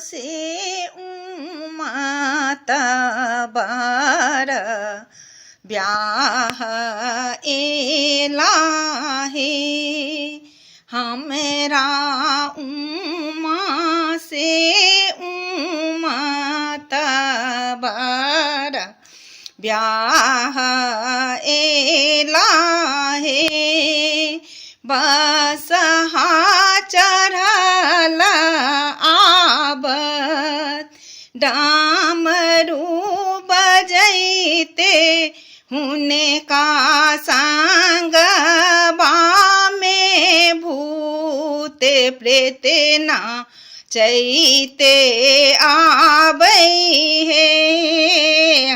से तबर ब्याह एला है हमरा उमा से तबर ब्याह एला है बसहा चढ़ल आबत डामरू बजैते हुने का संगबा में भूते प्रेते ना चैते आबै है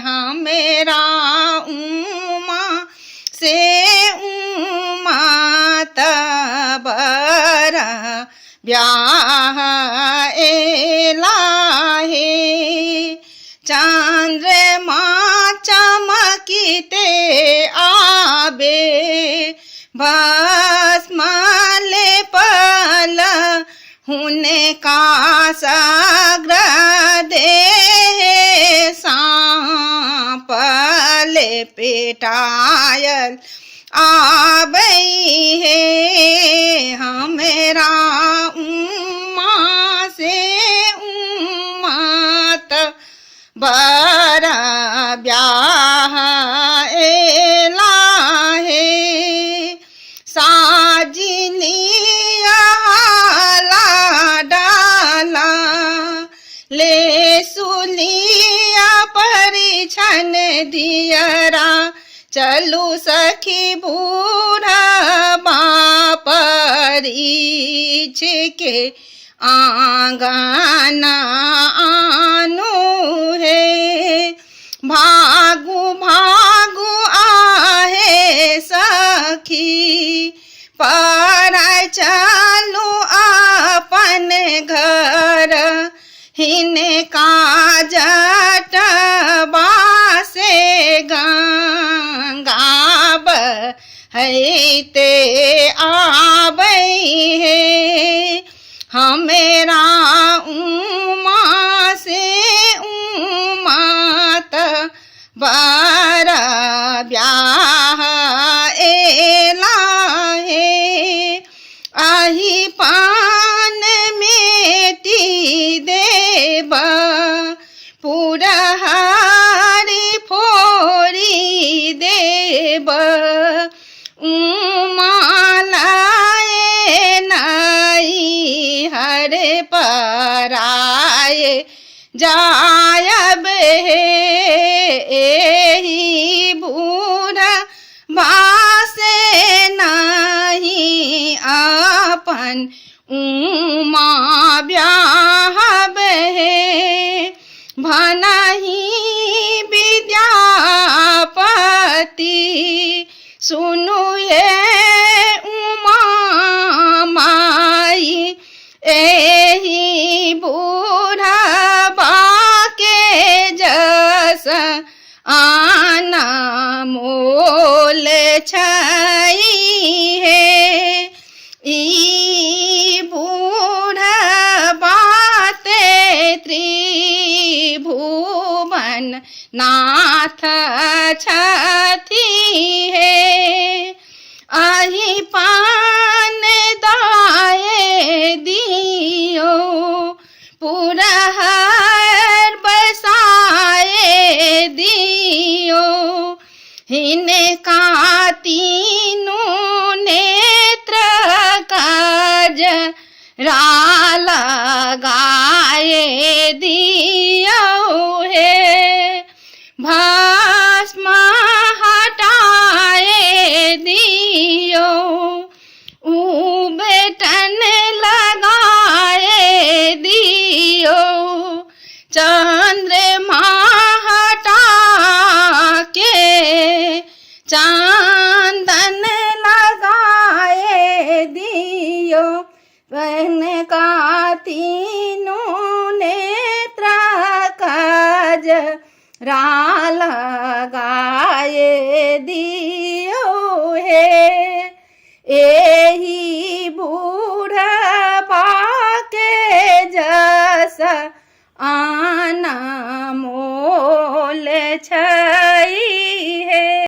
हमरा उमा से तबर ब्याह एला है चंद्रमा चमकीते आबे भस्म लेपल हुने का सग्र देह सांप लेपेटायल आबै है हमरा उमा से तबर ब्याह एला है साजिलिया डाला ले सुलिया परिछन दियरा चलू सखी बूढ़ा बापरीछ के आंगना आनु है भागु भागु आहे सखी पर चलू अपन घर हिने का जटबा से गंगाब हैते आबै है हमेरा उमा से तबर ब्याह एला है आही पान मेटी देब पुरहरी फोरी देब उमालाए नाई हरे पराए जायब है एही बूढ़ा बासे नहीं अपन उमा ब्याहब है भनहि विद्यापति सुनु ये उमा माई एही बूढ़ा बाके जस आना मोल छई है ई बूढ़ा बाते त्रिभुवन नाथ छथी है आही पान दाए दियो पुरहर बसाए दियो हिने का तीनों नेत्र काज राल गाए दियो है भस्म हटाए दियो बेटन लगाए दियो चंद्रमा हटा के चांदन लगाए दियो बहन का तीनों नेत्र काज राल गाए दियो है एही बूढ़ा बाके जस આના મોલ છે